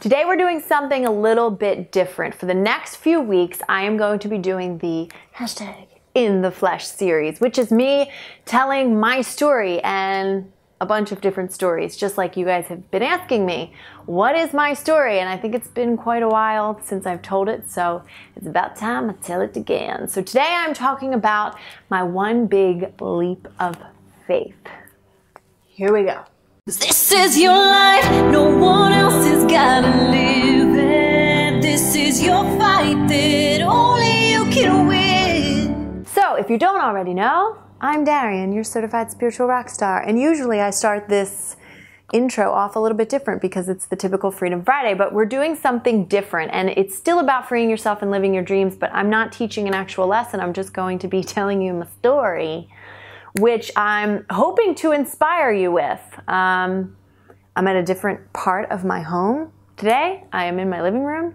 Today we're doing something a little bit different. For the next few weeks, I am going to be doing the #In the Flesh series, which is me telling my story and a bunch of different stories, just like you guys have been asking me, what is my story? And I think it's been quite a while since I've told it, so it's about time I tell it again. So today I'm talking about my one big leap of faith. Here we go. This is your life, no one else has gotta live it. This is your fight that only you can win. So if you don't already know, I'm Darienne, your certified spiritual rock star, and usually I start this intro off a little bit different because it's the typical Freedom Friday, but we're doing something different, and it's still about freeing yourself and living your dreams, but I'm not teaching an actual lesson. I'm just going to be telling you my story, which I'm hoping to inspire you with. I'm at a different part of my home today. I am in my living room,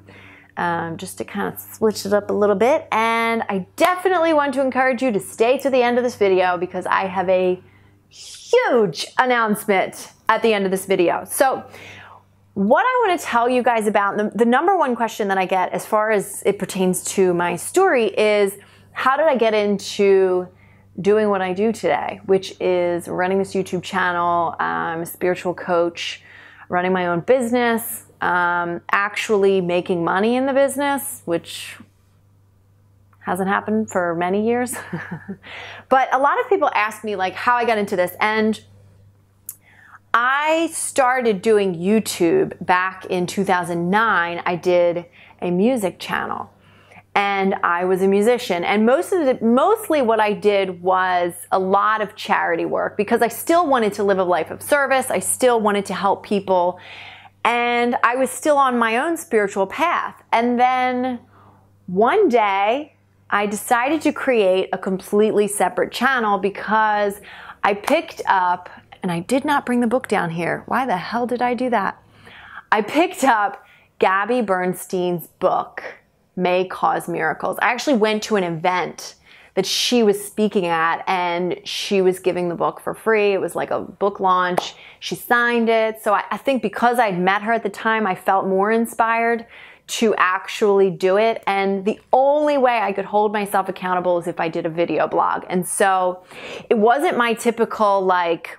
just to kind of switch it up a little bit. And I definitely want to encourage you to stay to the end of this video because I have a huge announcement at the end of this video. So what I want to tell you guys about, the number one question that I get as far as it pertains to my story is, how did I get into doing what I do today, which is running this YouTube channel. I'm a spiritual coach, running my own business, actually making money in the business, which hasn't happened for many years. But a lot of people ask me like how I got into this, and I started doing YouTube back in 2009. I did a music channel. And I was a musician, and mostly what I did was a lot of charity work because I still wanted to live a life of service. I still wanted to help people, and I was still on my own spiritual path. And then one day I decided to create a completely separate channel because I picked up, and I did not bring the book down here. Why the hell did I do that? I picked up Gabby Bernstein's book, May Cause Miracles. I actually went to an event that she was speaking at, and she was giving the book for free. It was like a book launch. She signed it. So I think because I'd met her at the time, I felt more inspired to actually do it. And the only way I could hold myself accountable is if I did a video blog. And so it wasn't my typical like,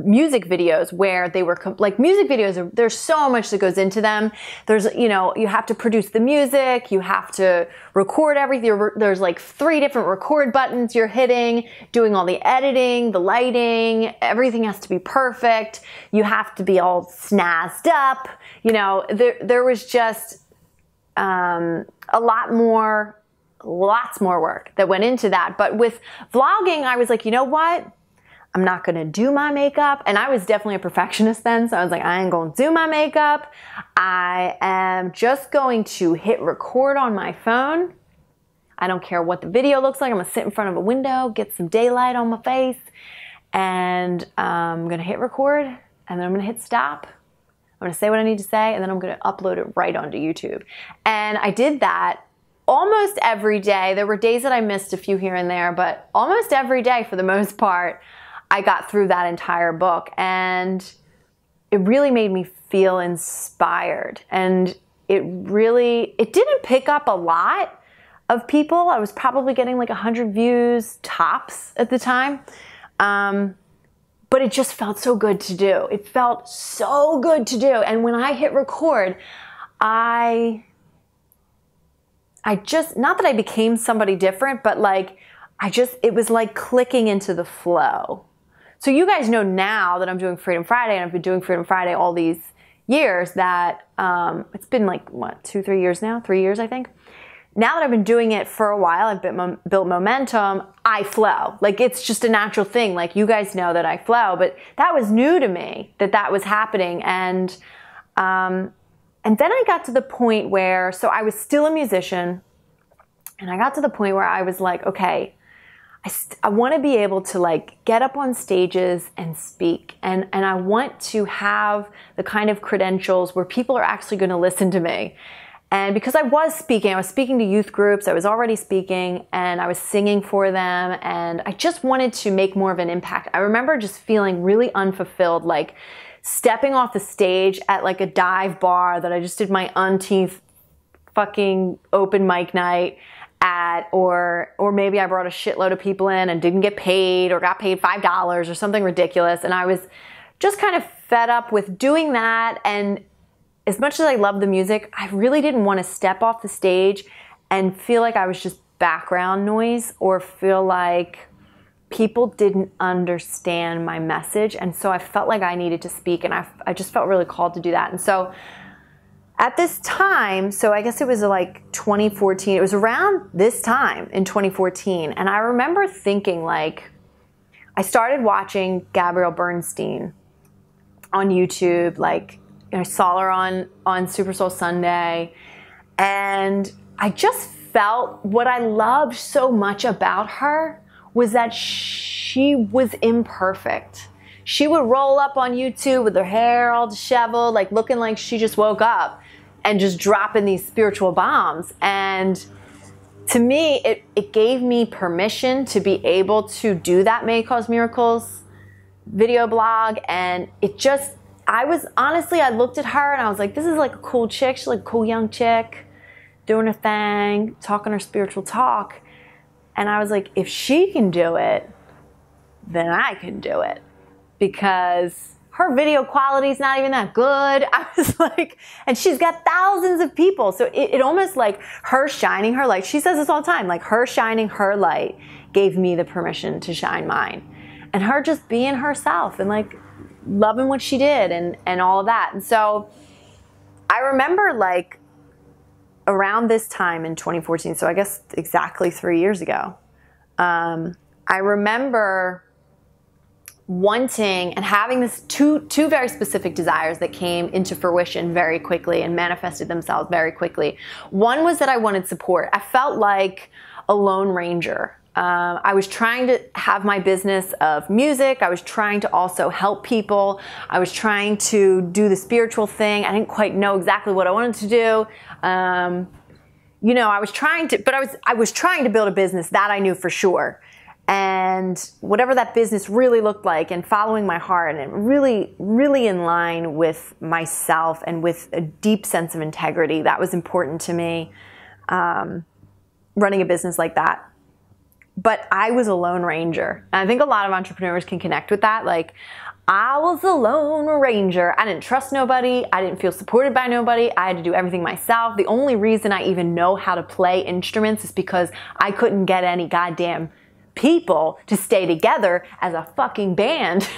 music videos where they were like music videos there's so much that goes into them. There's, you know, you have to produce the music, you have to record everything. There's like 3 different record buttons you're hitting, doing all the editing, the lighting, everything has to be perfect. You have to be all snazzed up. You know, there was just lots more work that went into that. But with vlogging, I was like, you know what? I'm not gonna do my makeup. And I was definitely a perfectionist then, so I was like, I ain't gonna do my makeup. I am just going to hit record on my phone. I don't care what the video looks like. I'm gonna sit in front of a window, get some daylight on my face, and I'm gonna hit record, and then I'm gonna hit stop. I'm gonna say what I need to say, and then I'm gonna upload it right onto YouTube. And I did that almost every day. There were days that I missed a few here and there, but almost every day for the most part, I got through that entire book, and it really made me feel inspired. And it didn't pick up a lot of people. I was probably getting like 100 views tops at the time. But it just felt so good to do. It felt so good to do. And when I hit record, I just, not that I became somebody different, but like, it was like clicking into the flow. So you guys know now that I'm doing Freedom Friday, and I've been doing Freedom Friday all these years, that it's been like, what, 2-3 years now? 3 years, I think. Now that I've been doing it for a while, I've built momentum, I flow. Like, it's just a natural thing. Like, you guys know that I flow, but that was new to me, that was happening. And then I got to the point where, so I was still a musician, and I got to the point where I was like, okay, I want to be able to like get up on stages and speak, and I want to have the kind of credentials where people are actually going to listen to me. And because I was speaking to youth groups, I was already speaking, and I was singing for them, and I just wanted to make more of an impact. I remember just feeling really unfulfilled, like stepping off the stage at like a dive bar that I just did my umpteenth fucking open mic night at, or maybe I brought a shitload of people in and didn't get paid or got paid $5 or something ridiculous. And I was just kind of fed up with doing that. And as much as I love the music, I really didn't want to step off the stage and feel like I was just background noise or feel like people didn't understand my message. And so I felt like I needed to speak, and I just felt really called to do that. And so at this time, so I guess it was like 2014, it was around this time in 2014. And I remember thinking, like, I started watching Gabrielle Bernstein on YouTube. Like, I saw her on Super Soul Sunday, and I just felt what I loved so much about her was that she was imperfect. She would roll up on YouTube with her hair all disheveled, like looking like she just woke up, and just dropping these spiritual bombs. And to me, it gave me permission to be able to do that May Cause Miracles video blog. And it just, I looked at her and I was like, this is like a cool chick. She's like a cool young chick doing her thing, talking her spiritual talk. And I was like, if she can do it, then I can do it, because her video quality is not even that good. I was like, and she's got thousands of people. So it almost like her shining her light. She says this all the time, like her shining her light gave me the permission to shine mine. And her just being herself and like loving what she did and all of that. And so I remember like around this time in 2014, so I guess exactly 3 years ago, I remember wanting and having this two very specific desires that came into fruition very quickly and manifested themselves very quickly. One was that I wanted support. I felt like a lone ranger. I was trying to have my business of music. I was trying to also help people. I was trying to do the spiritual thing. I didn't quite know exactly what I wanted to do. You know, I was trying to build a business that I knew for sure. And whatever that business really looked like, and following my heart, and really, really in line with myself and with a deep sense of integrity, that was important to me, running a business like that. But I was a lone ranger. And I think a lot of entrepreneurs can connect with that. Like, I was a lone ranger. I didn't trust nobody. I didn't feel supported by nobody. I had to do everything myself. The only reason I even know how to play instruments is because I couldn't get any goddamn people to stay together as a fucking band.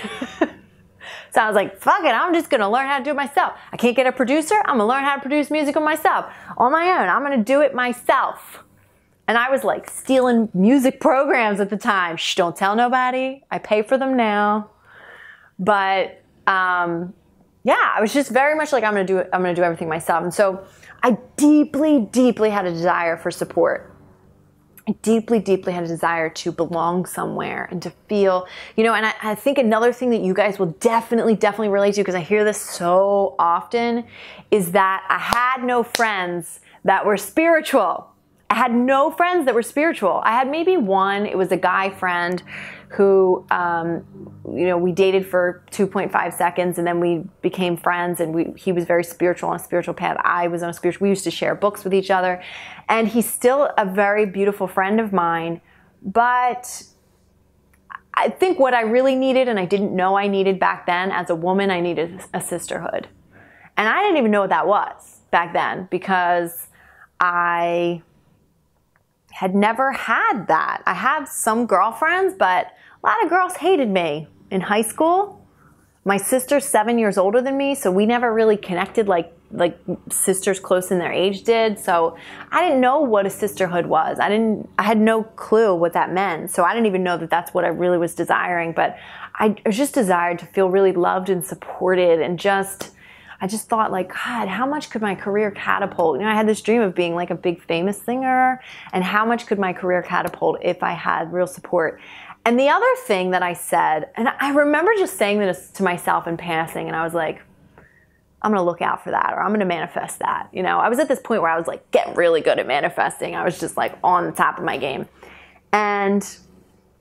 So I was like, fuck it, I'm just gonna learn how to do it myself. I can't get a producer, I'm gonna learn how to produce music on myself, on my own. I'm gonna do it myself. And I was like stealing music programs at the time. Shh, don't tell nobody. I pay for them now. But yeah, I was just very much like, I'm gonna do everything myself. And so I deeply, deeply had a desire for support. I deeply, deeply had a desire to belong somewhere and to feel, you know, and I think another thing that you guys will definitely relate to, because I hear this so often, is that I had no friends that were spiritual. I had no friends that were spiritual. I had maybe one. It was a guy friend who, you know, we dated for 2.5 seconds and then we became friends, and he was very spiritual, on a spiritual path. I was on a spiritual, we used to share books with each other, and he's still a very beautiful friend of mine. But I think what I really needed, and I didn't know I needed back then as a woman, I needed a sisterhood. And I didn't even know what that was back then, because I had never had that. I had some girlfriends, but a lot of girls hated me in high school. My sister's 7 years older than me, so we never really connected like sisters close in their age did. So I didn't know what a sisterhood was. I had no clue what that meant. So I didn't even know that that's what I really was desiring. But I just desired to feel really loved and supported, and I just thought, like, God, how much could my career catapult? You know, I had this dream of being like a big famous singer, and how much could my career catapult if I had real support? And the other thing that I said, and I remember just saying this to myself in passing, and I was like, I'm gonna look out for that, or I'm gonna manifest that. You know, I was at this point where I was like getting really good at manifesting. I was just like on the top of my game. And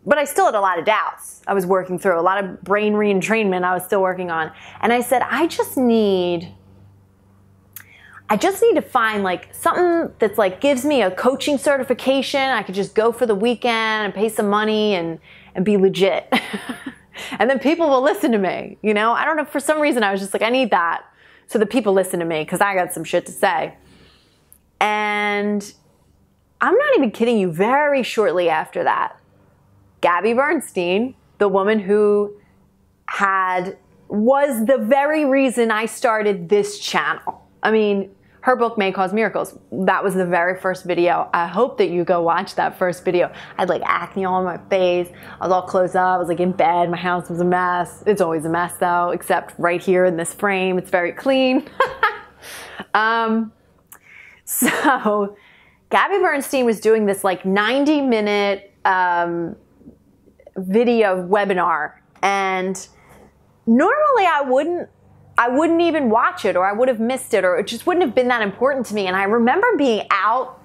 But I still had a lot of doubts. I was working through a lot of brain reentrainment I was still working on. And I said, I just need to find like something that's like gives me a coaching certification. I could just go for the weekend and pay some money and be legit. And then people will listen to me, you know? I don't know, for some reason I was just like, I need that so that people listen to me because I got some shit to say. And I'm not even kidding you, very shortly after that, Gabby Bernstein, the woman who was the very reason I started this channel. I mean, her book May Cause Miracles. That was the very first video. I hope that you go watch that first video. I had like acne all on my face. I was all closed up. I was like in bed. My house was a mess. It's always a mess though, except right here in this frame. It's very clean. So Gabby Bernstein was doing this like 90-minute video webinar, and normally I wouldn't even watch it, or I would have missed it, or it just wouldn't have been that important to me. And I remember being out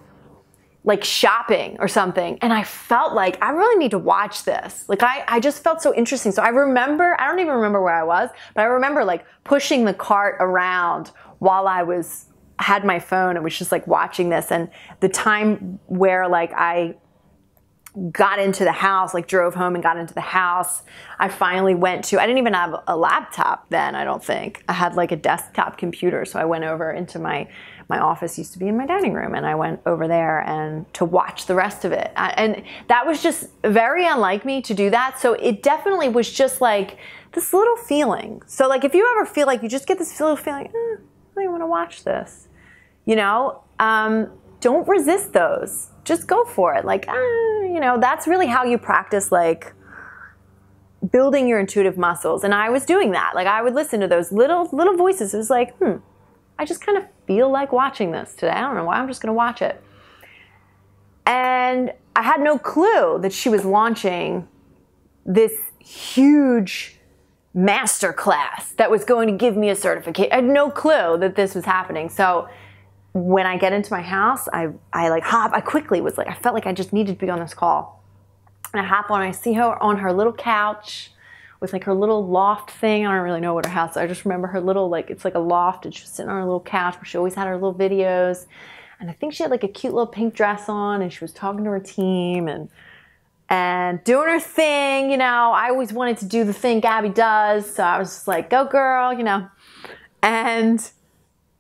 like shopping or something, and I felt like I really need to watch this. Like I just felt so interesting. So I don't even remember where I was, but I remember like pushing the cart around while I had my phone and was just like watching this. And the time where like I got into the house, like drove home and got into the house, I finally went to, I didn't even have a laptop then, I don't think. I had like a desktop computer, so I went over into my office, used to be in my dining room, and I went over there and to watch the rest of it. And that was just very unlike me to do that, so it definitely was just like this little feeling. So like if you ever feel like you just get this little feeling, I want to watch this, you know, don't resist those. Just go for it. Like, you know, that's really how you practice like building your intuitive muscles. And I was doing that. Like I would listen to those little voices. It was like, I just kind of feel like watching this today. I don't know why, I'm just going to watch it. And I had no clue that she was launching this huge masterclass that was going to give me a certificate. I had no clue that this was happening. So when I get into my house, I quickly was like, I felt like I just needed to be on this call. And I hop on, I see her on her little couch with like her little loft thing. I don't really know what her house is. I just remember her little, like, it's like a loft, and she was sitting on her little couch where she always had her little videos. And I think she had like a cute little pink dress on, and she was talking to her team and doing her thing, you know. I always wanted to do the thing Gabby does, so I was just like, go girl, you know. And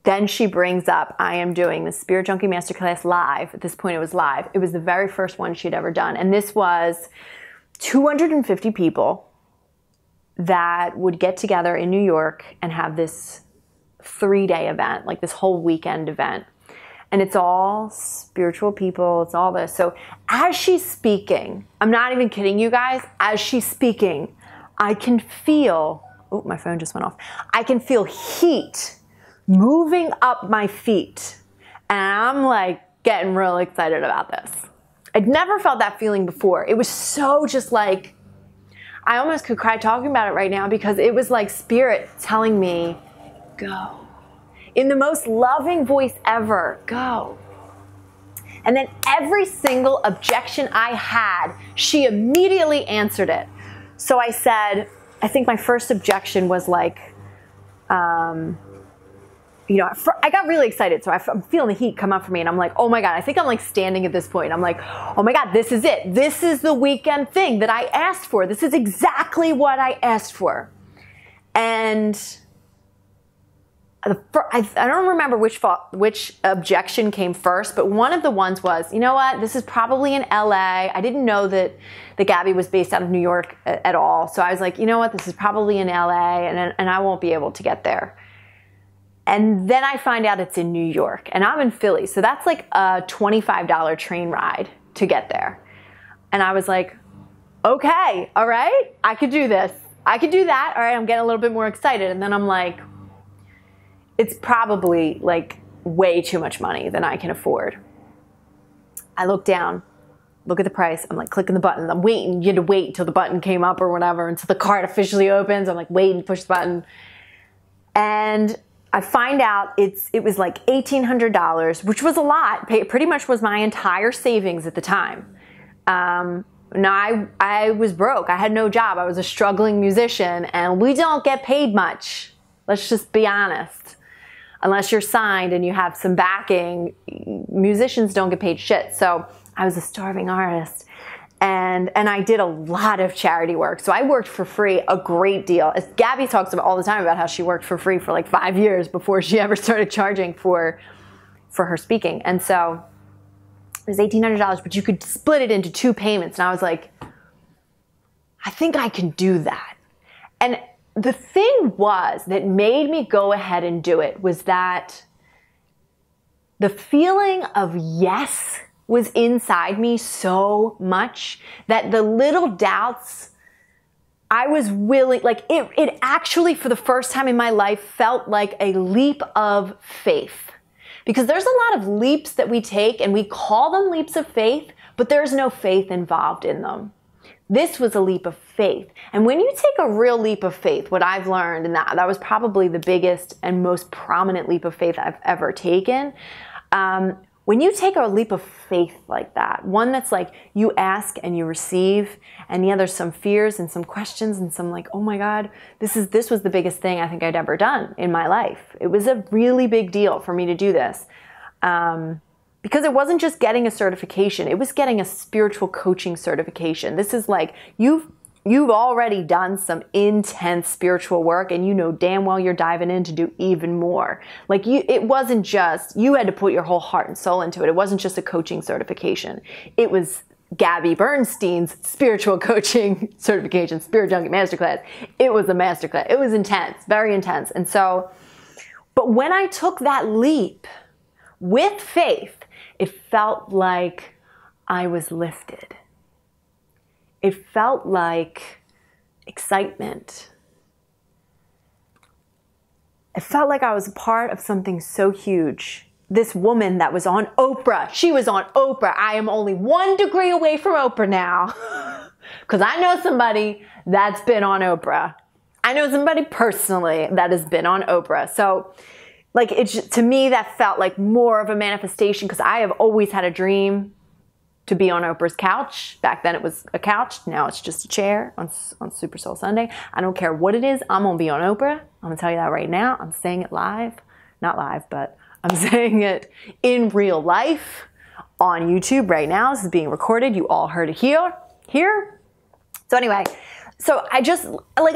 then she brings up, I am doing the Spirit Junkie Masterclass live. At this point, it was live. It was the very first one she'd ever done. And this was 250 people that would get together in New York and have this 3-day event, like this whole weekend event. And it's all spiritual people. It's all this. So as she's speaking, I'm not even kidding you guys, as she's speaking, I can feel, oh, my phone just went off. I can feel heat moving up my feet. And I'm like getting real excited about this. I'd never felt that feeling before. It was so just like, I almost could cry talking about it right now, because it was like spirit telling me, go. In the most loving voice ever, go. And then every single objection I had, she immediately answered it. So I said, I think my first objection was like, you know, I got really excited. So I'm feeling the heat come up for me, and I'm like, oh my God, I think I'm like standing at this point. I'm like, oh my God, this is it. This is the weekend thing that I asked for. This is exactly what I asked for. And I don't remember which objection came first, but one of the ones was, you know what, this is probably in LA. I didn't know that Gabby was based out of New York at all. So I was like, you know what, this is probably in LA, and I won't be able to get there. And then I find out it's in New York, and I'm in Philly. So that's like a $25 train ride to get there. And I was like, okay, all right, I could do this. I could do that. All right, I'm getting a little bit more excited. And then I'm like, it's probably like way too much money than I can afford. I look down, look at the price. I'm like clicking the button. I'm waiting. You had to wait until the button came up or whatever, until the cart officially opens. I'm like waiting to push the button. And I find out it was like $1,800, which was a lot. Pretty much was my entire savings at the time. Now, I was broke. I had no job. I was a struggling musician, and we don't get paid much. Let's just be honest. Unless you're signed and you have some backing, musicians don't get paid shit. So I was a starving artist. And I did a lot of charity work. So I worked for free a great deal. As Gabby talks about all the time about how she worked for free for like 5 years before she ever started charging for her speaking. And so it was $1,800, but you could split it into 2 payments. And I was like, I think I can do that. And the thing was that made me go ahead and do it was that the feeling of yes was inside me so much that the little doubts, I was willing, like it actually for the first time in my life felt like a leap of faith. Because there's a lot of leaps that we take and we call them leaps of faith, but there's no faith involved in them. This was a leap of faith. And when you take a real leap of faith, what I've learned, and that was probably the biggest and most prominent leap of faith I've ever taken, when you take a leap of faith like that, one that's like you ask and you receive, and yeah, there's some fears and some questions and some like, oh my God, this was the biggest thing I think I'd ever done in my life. It was a really big deal for me to do this. Because it wasn't just getting a certification, it was getting a spiritual coaching certification. This is like, you've already done some intense spiritual work and you know damn well you're diving in to do even more. Like it wasn't just, you had to put your whole heart and soul into it. It wasn't just a coaching certification. It was Gabby Bernstein's spiritual coaching certification, Spirit Junkie Masterclass. It was a masterclass. It was intense, very intense. And so, but when I took that leap with faith, it felt like I was lifted. It felt like excitement. It felt like I was a part of something so huge. This woman that was on Oprah, she was on Oprah. I am only 1 degree away from Oprah now because I know somebody that's been on Oprah. I know somebody personally that has been on Oprah. So like to me, that felt like more of a manifestation because I have always had a dream to be on Oprah's couch. Back then it was a couch. Now it's just a chair on Super Soul Sunday. I don't care what it is. I'm going to be on Oprah. I'm going to tell you that right now. I'm saying it live. Not live, but I'm saying it in real life on YouTube right now. This is being recorded. You all heard it here. So anyway, so I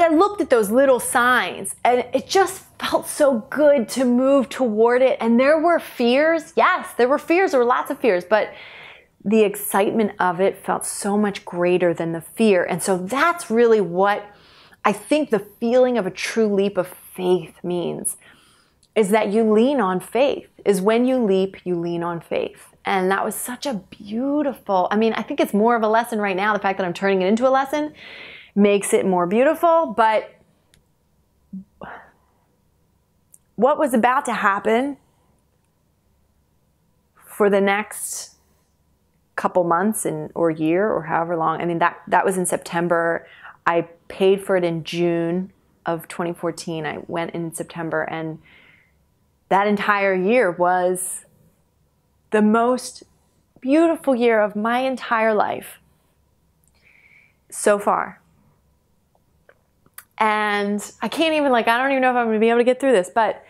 looked at those little signs and it just felt so good to move toward it. And there were fears. Yes, there were fears. There were lots of fears, but the excitement of it felt so much greater than the fear. And so that's really what I think the feeling of a true leap of faith means, is that you lean on faith, is when you leap, you lean on faith. And that was such a beautiful, I mean, I think it's more of a lesson right now. The fact that I'm turning it into a lesson makes it more beautiful. But what was about to happen for the next couple months or year or however long. I mean, that was in September. I paid for it in June of 2014. I went in September, and that entire year was the most beautiful year of my entire life so far. And I can't even I don't even know if I'm going to be able to get through this, but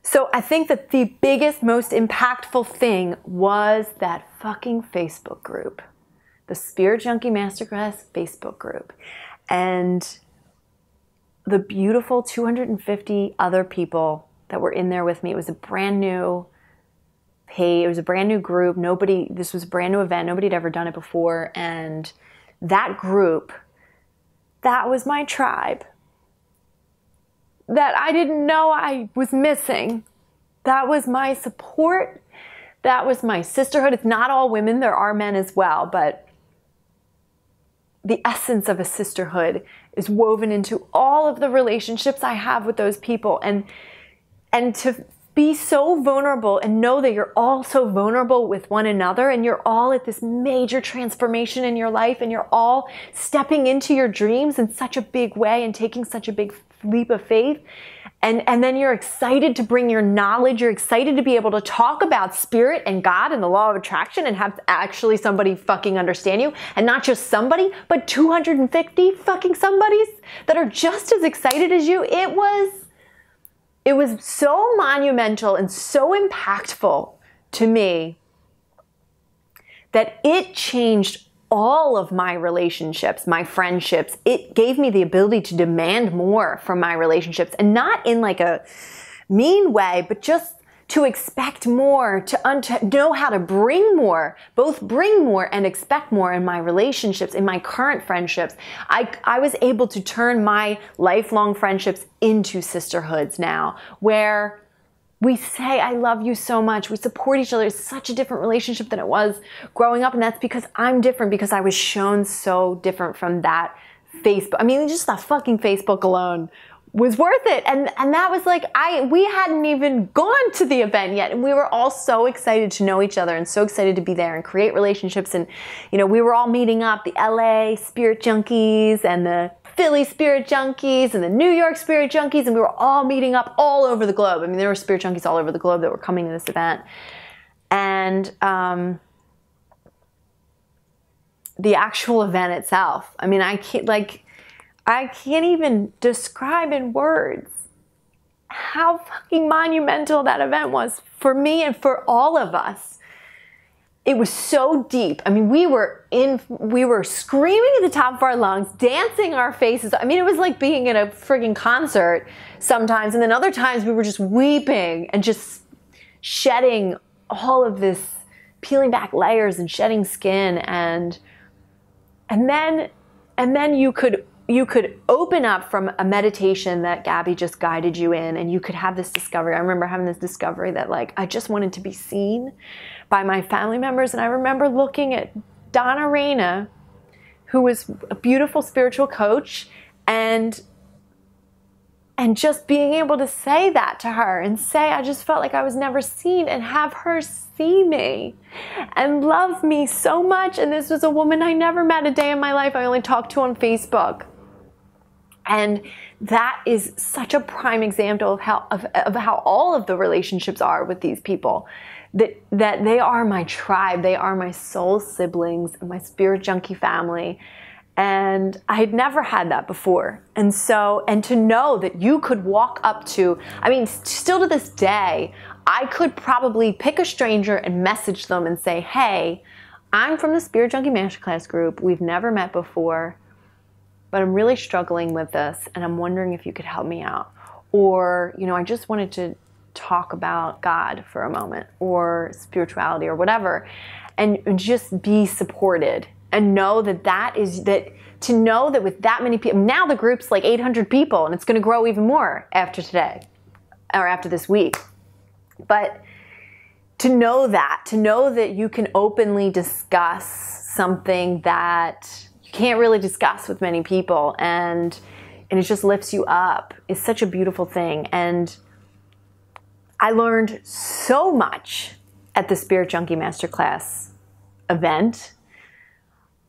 so I think that the biggest, most impactful thing was that fucking Facebook group, the Spirit Junkie Masterclass Facebook group, and the beautiful 250 other people that were in there with me. It was a brand new page. It was a brand new group. This was a brand new event. Nobody had ever done it before. And that group, that was my tribe that I didn't know I was missing. That was my support. That was my sisterhood. It's not all women. There are men as well, but the essence of a sisterhood is woven into all of the relationships I have with those people. And to be so vulnerable and know that you're all so vulnerable with one another, and you're all at this major transformation in your life, and you're all stepping into your dreams in such a big way and taking such a big leap of faith. And then you're excited to bring your knowledge. You're excited to be able to talk about spirit and God and the law of attraction and have actually somebody fucking understand you. And not just somebody, but 250 fucking somebodies that are just as excited as you. It was so monumental and so impactful to me that it changed all of my relationships, my friendships. It gave me the ability to demand more from my relationships, and not in like a mean way, but just to expect more, to know how to bring more, both bring more and expect more in my relationships, in my current friendships. I was able to turn my lifelong friendships into sisterhoods now, where we say, I love you so much. We support each other. It's such a different relationship than it was growing up. And that's because I'm different, because I was shown so different from that Facebook. I mean, just that fucking Facebook alone was worth it. And that was like, we hadn't even gone to the event yet. And we were all so excited to know each other and so excited to be there and create relationships. And, you know, we were all meeting up, the LA Spirit Junkies and the Philly Spirit Junkies and the New York Spirit Junkies, and we were all meeting up all over the globe. I mean, there were Spirit Junkies all over the globe that were coming to this event. And the actual event itself, I mean, I can't even describe in words how fucking monumental that event was for me and for all of us. It was so deep. I mean, we were screaming at the top of our lungs, dancing our faces. I mean, it was like being at a friggin' concert sometimes. And then other times we were just weeping and just shedding all of this, peeling back layers and shedding skin. And then you could open up from a meditation that Gabby just guided you in, and you could have this discovery. I remember having this discovery that, like, I just wanted to be seen by my family members. And I remember looking at Donna Reyna, who was a beautiful spiritual coach, and just being able to say that to her and say, I just felt like I was never seen, and have her see me and love me so much. And this was a woman I never met a day in my life. I only talked to on Facebook. And that is such a prime example of how all of the relationships are with these people. That they are my tribe, they are my soul siblings, my spirit junkie family. And I had never had that before. And to know that you could walk up to, I mean, still to this day, I could probably pick a stranger and message them and say, hey, I'm from the Spirit Junkie Masterclass group. We've never met before, but I'm really struggling with this, and I'm wondering if you could help me out. Or, you know, I just wanted to talk about God for a moment, or spirituality, or whatever, and just be supported, and know to know that with that many people, now the group's like 800 people, and it's going to grow even more after today, or after this week. But to know that you can openly discuss something that you can't really discuss with many people, and it just lifts you up, is such a beautiful thing. And I learned so much at the Spirit Junkie Masterclass event.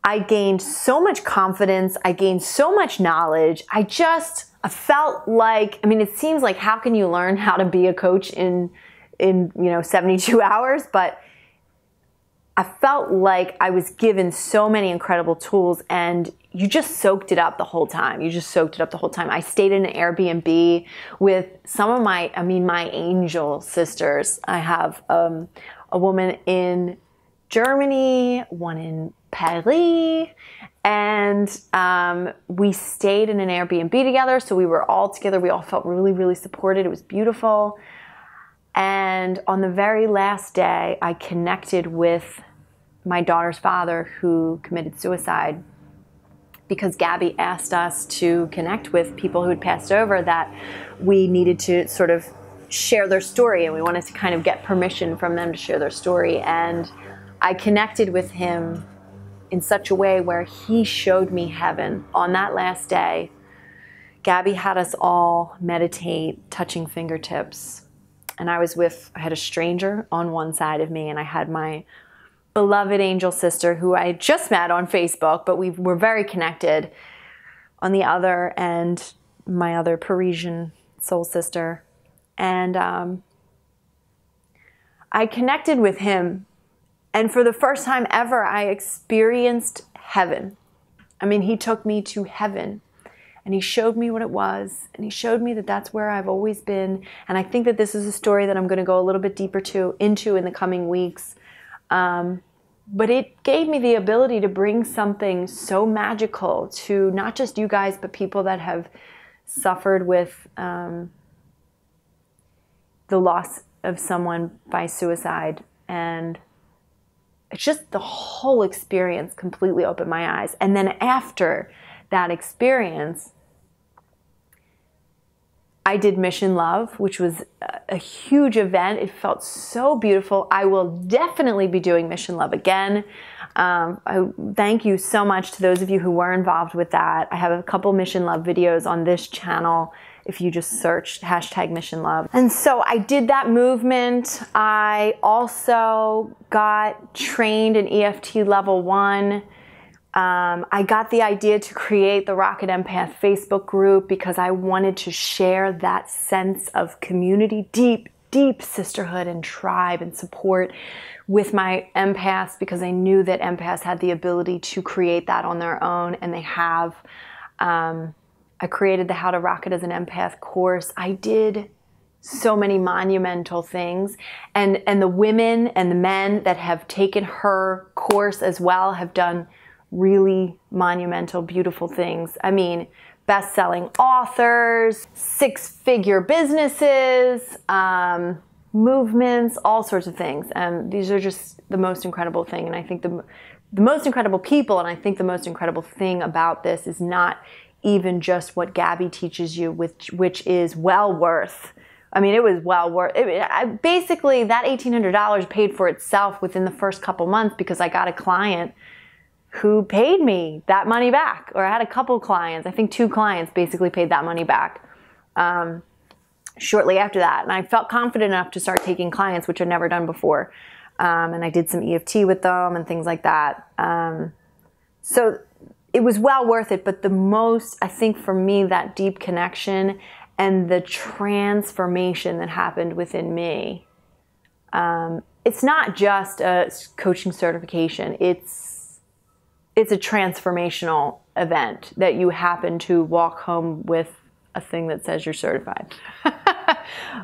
I gained so much confidence. I gained so much knowledge. I felt like, I mean, it seems like, how can you learn how to be a coach in 72 hours? But I felt like I was given so many incredible tools, and you just soaked it up the whole time. I stayed in an Airbnb with some of my angel sisters. I have a woman in Germany, one in Paris, and we stayed in an Airbnb together. So we were all together. We all felt really, really supported. It was beautiful. And on the very last day, I connected with my daughter's father, who committed suicide, because Gabby asked us to connect with people who had passed over, that we needed to sort of share their story, and we wanted to kind of get permission from them to share their story. And I connected with him in such a way where he showed me heaven. On that last day, Gabby had us all meditate, touching fingertips. And I had a stranger on one side of me, and I had my beloved angel sister, who I just met on Facebook, but we were very connected, on the other, and my other Parisian soul sister. And I connected with him. And for the first time ever, I experienced heaven. I mean, he took me to heaven. And he showed me what it was. And he showed me that that's where I've always been. And I think that this is a story that I'm going to go a little bit deeper into in the coming weeks. But it gave me the ability to bring something so magical to not just you guys, but people that have suffered with the loss of someone by suicide. And it's just the whole experience completely opened my eyes. And then after that experience, I did Mission Love, which was a huge event. It felt so beautiful. I will definitely be doing Mission Love again. I thank you so much to those of you who were involved with that. I have a couple Mission Love videos on this channel if you just search hashtag Mission Love. And so I did that movement. I also got trained in EFT level 1. I got the idea to create the Rocket Empath Facebook group because I wanted to share that sense of community, deep sisterhood and tribe and support with my empaths, because I knew that empaths had the ability to create that on their own, and they have. I created the How to Rocket as an Empath course. I did so many monumental things, and the women and the men that have taken her course as well have done really monumental, beautiful things. I mean, best-selling authors, 6-figure businesses, movements, all sorts of things. And these are just the most incredible thing. And I think the most incredible people, and I think the most incredible thing about this is not even just what Gabby teaches you, which is well worth. I mean, it was well worth. Basically, that $1,800 paid for itself within the first couple months because I got a client who paid me that money back. Or I had a couple clients, I think 2 clients basically paid that money back shortly after that. And I felt confident enough to start taking clients, which I'd never done before. And I did some EFT with them and things like that. So it was well worth it. But the most, I think for me, that deep connection and the transformation that happened within me, it's not just a coaching certification. It's a transformational event that you happen to walk home with a thing that says you're certified.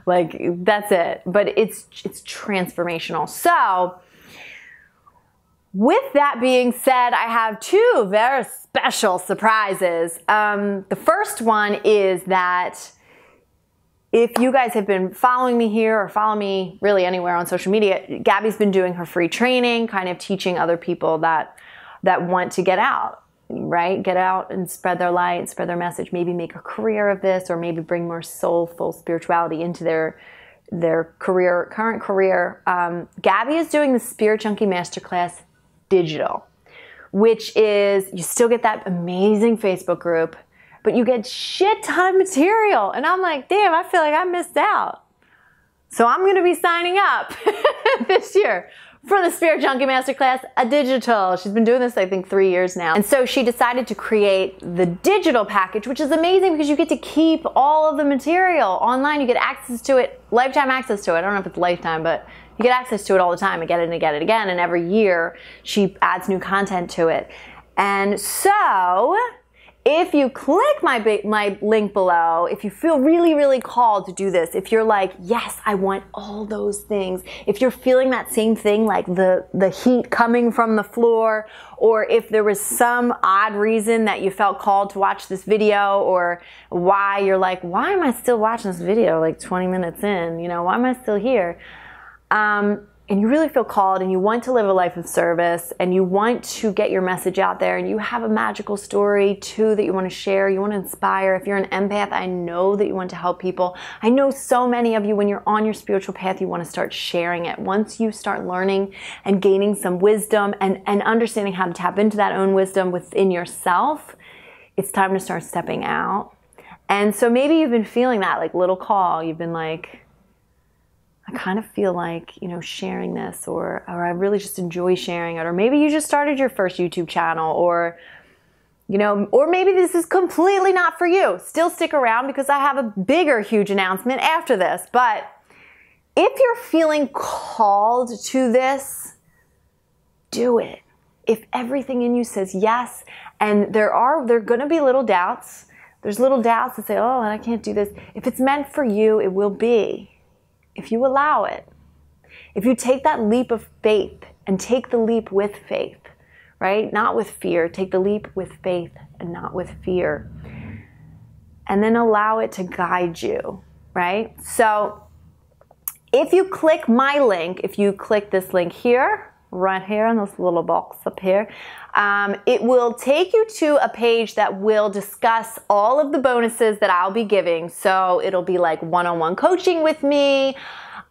Like, that's it. But it's transformational. So with that being said, I have 2 very special surprises. The first one is that if you guys have been following me here or follow me really anywhere on social media, Gabby's been doing her free training, kind of teaching other people that want to get out, right? Get out and spread their light, spread their message, maybe make a career of this, or maybe bring more soulful spirituality into their career, current career. Gabby is doing the Spirit Junkie Masterclass digital, which is, you still get that amazing Facebook group, but you get shit ton of material. And I'm like, damn, I feel like I missed out. So I'm going to be signing up this year for the Spirit Junkie Masterclass, a digital. She's been doing this, I think, 3 years now. And so she decided to create the digital package, which is amazing because you get to keep all of the material online. You get access to it, lifetime access to it. I don't know if it's lifetime, but you get access to it all the time, again and again and again. And every year she adds new content to it. And so if you click my link below, if you feel really, really called to do this, if you're like, yes, I want all those things, if you're feeling that same thing, like the heat coming from the floor, or if there was some odd reason that you felt called to watch this video, or why you're like, why am I still watching this video like 20 minutes in? You know, why am I still here? And you really feel called and you want to live a life of service and you want to get your message out there and you have a magical story too that you want to share, you want to inspire. If you're an empath, I know that you want to help people. I know so many of you, when you're on your spiritual path, you want to start sharing it. Once you start learning and gaining some wisdom and understanding how to tap into that own wisdom within yourself, it's time to start stepping out. And so maybe you've been feeling that like little call. You've been like, I kind of feel like, you know, sharing this, or I really just enjoy sharing it. Or maybe you just started your first YouTube channel, or You know, or maybe this is completely not for you. Still stick around because I have a bigger, huge announcement after this. But if you're feeling called to this, do it. If everything in you says yes, and there are going to be little doubts. There's little doubts that say, oh, I can't do this. If it's meant for you, it will be. If you allow it. If you take that leap of faith and take the leap with faith. Right? Not with fear. Take the leap with faith and not with fear. And then allow it to guide you, right? So if you click my link, if you click this link here, right here in this little box up here, it will take you to a page that will discuss all of the bonuses that I'll be giving. So it'll be like one-on-one coaching with me.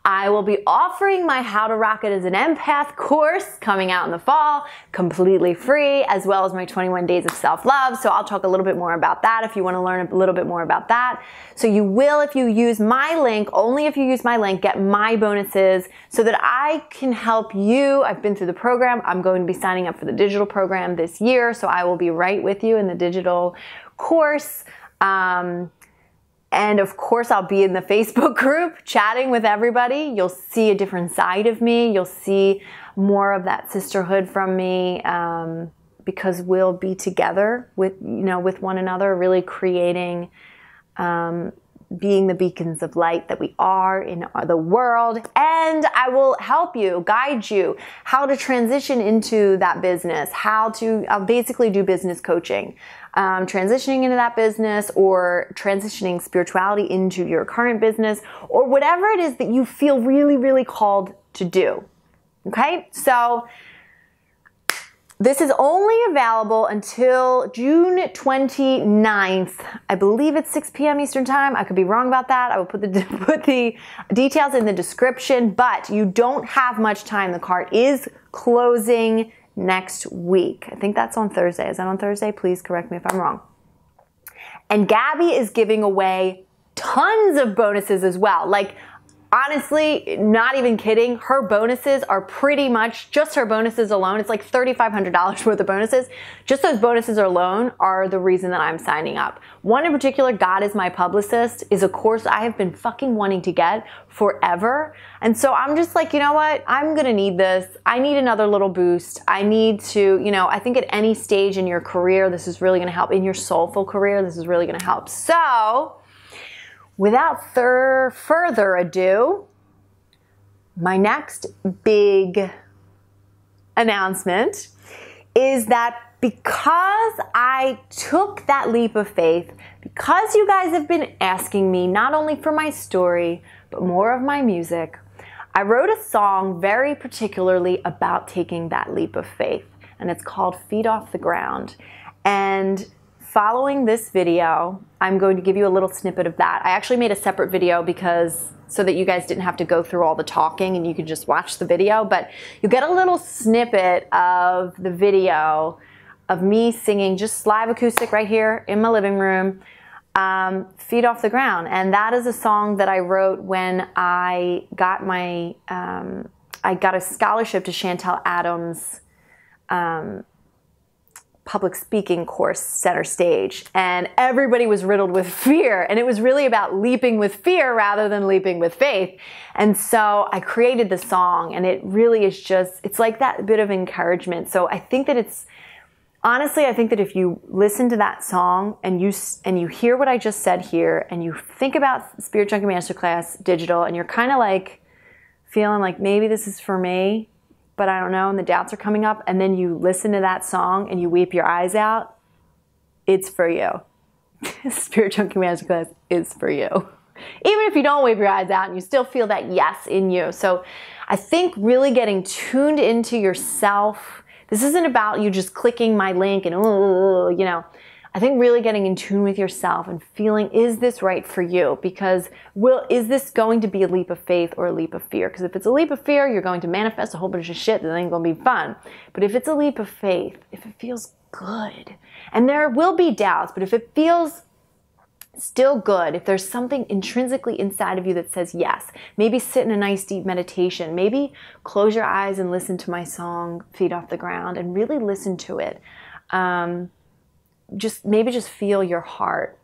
I will be offering my How to Rock It as an Empath course coming out in the fall, completely free, as well as my 21 Days of Self-Love. So I'll talk a little bit more about that if you want to learn a little bit more about that. So you will, if you use my link, only if you use my link, get my bonuses so that I can help you. I've been through the program. I'm going to be signing up for the digital program this year. So I will be right with you in the digital course. And of course, I'll be in the Facebook group chatting with everybody. You'll see a different side of me. You'll see more of that sisterhood from me because we'll be together with one another, really creating, being the beacons of light that we are in the world. And I will help you, guide you, how to transition into that business, I'll basically do business coaching. Transitioning into that business or transitioning spirituality into your current business or whatever it is that you feel really, really called to do. Okay? So this is only available until June 29th. I believe it's 6 p.m. Eastern Time. I could be wrong about that. I will put the details in the description, but you don't have much time. The cart is closing next week. I think that's on Thursday. Is that on Thursday? Please correct me if I'm wrong. And Gabby is giving away tons of bonuses as well. Like, honestly, not even kidding, her bonuses are pretty much, just her bonuses alone, it's like $3,500 worth of bonuses. Just those bonuses alone are the reason that I'm signing up. One in particular, God is My Publicist, is a course I have been fucking wanting to get forever. And so I'm just like, you know what? I'm gonna need this. I need another little boost. I need to, I think at any stage in your career, this is really gonna help. In your soulful career, this is really gonna help. So, without further ado, my next big announcement is that because I took that leap of faith, because you guys have been asking me not only for my story, but more of my music, I wrote a song very particularly about taking that leap of faith, and it's called Feet Off the Ground. And following this video, I'm going to give you a little snippet of that. I actually made a separate video so that you guys didn't have to go through all the talking and you could just watch the video, but you get a little snippet of the video of me singing just live acoustic right here in my living room, Feet Off the Ground. And that is a song that I wrote when I got a scholarship to Chantel Adams' public speaking course, Center Stage, and everybody was riddled with fear, and it was really about leaping with fear rather than leaping with faith. And so I created the song, and it really is just, it's like that bit of encouragement. So I think that honestly, I think that if you listen to that song and you hear what I just said here, and you think about Spirit Junkie Masterclass Digital, and you're kind of like feeling like maybe this is for me, but I don't know, and the doubts are coming up, and then you listen to that song and you weep your eyes out, it's for you. Spirit Junkie Masterclass is for you. Even if you don't weep your eyes out and you still feel that yes in you. So I think really getting tuned into yourself, this isn't about you just clicking my link and, I think really getting in tune with yourself and feeling, is this right for you? Because is this going to be a leap of faith or a leap of fear? Because if it's a leap of fear, you're going to manifest a whole bunch of shit that ain't going to be fun. But if it's a leap of faith, if it feels good, and there will be doubts, but if it feels still good, if there's something intrinsically inside of you that says yes, maybe sit in a nice deep meditation, maybe close your eyes and listen to my song, Feet Off the Ground, and really listen to it. maybe just feel your heart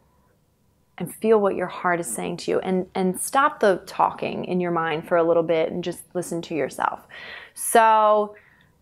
and feel what your heart is saying to you, and stop the talking in your mind for a little bit and just listen to yourself. So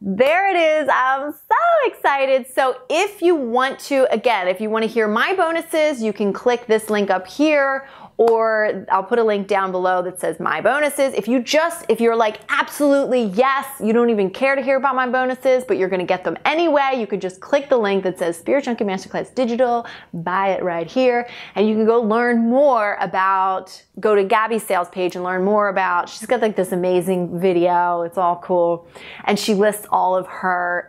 there it is. I'm so excited. So if you want to, again, if you want to hear my bonuses, you can click this link up here, or I'll put a link down below that says my bonuses. If you're like, absolutely yes, you don't even care to hear about my bonuses, but you're going to get them anyway, you could just click the link that says Spirit Junkie Masterclass Digital, buy it right here, and you can go learn more about, go to Gabby's sales page and learn more about, she's got like this amazing video, it's all cool, and she lists all of her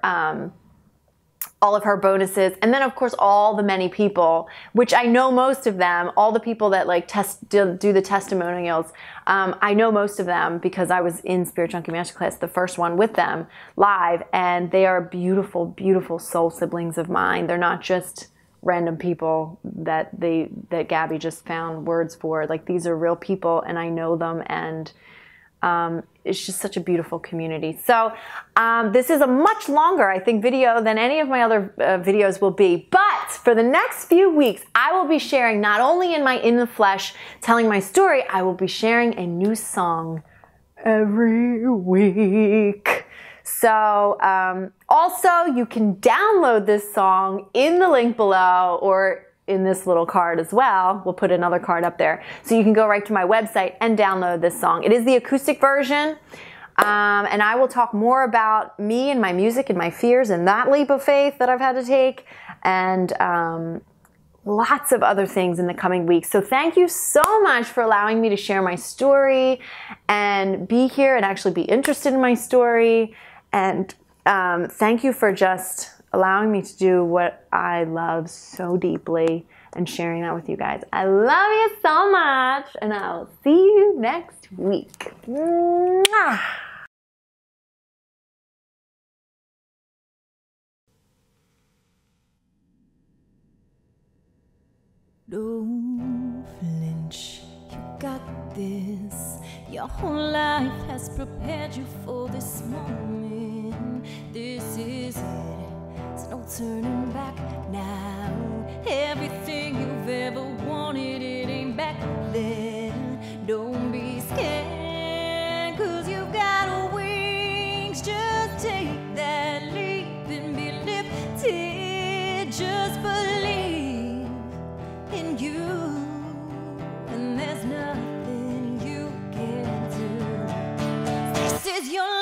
bonuses, and then of course all the many people, which I know most of them, all the people that like do the testimonials, I know most of them because I was in Spirit Junkie Masterclass, the first one with them live, and they are beautiful, beautiful soul siblings of mine. They're not just random people that Gabby just found words for. Like, these are real people, and I know them, and it's just such a beautiful community. So this is a much longer, I think, video than any of my other videos will be. But for the next few weeks, I will be sharing, not only in the flesh, telling my story, I will be sharing a new song every week. So also, you can download this song in the link below, or in this little card as well. We'll put another card up there. So you can go right to my website and download this song. It is the acoustic version. And I will talk more about me and my music and my fears and that leap of faith that I've had to take, and lots of other things in the coming weeks. So thank you so much for allowing me to share my story and be here and actually be interested in my story. And thank you for just allowing me to do what I love so deeply and sharing that with you guys. I love you so much, and I'll see you next week. Mwah! Don't flinch, you got this. Your whole life has prepared you for this moment. This is it. There's no turning back now. Everything you've ever wanted, it ain't back then. Don't be scared, 'cause you've got wings. Just take that leap and be lifted. Just believe in you, and there's nothing you can do. This is your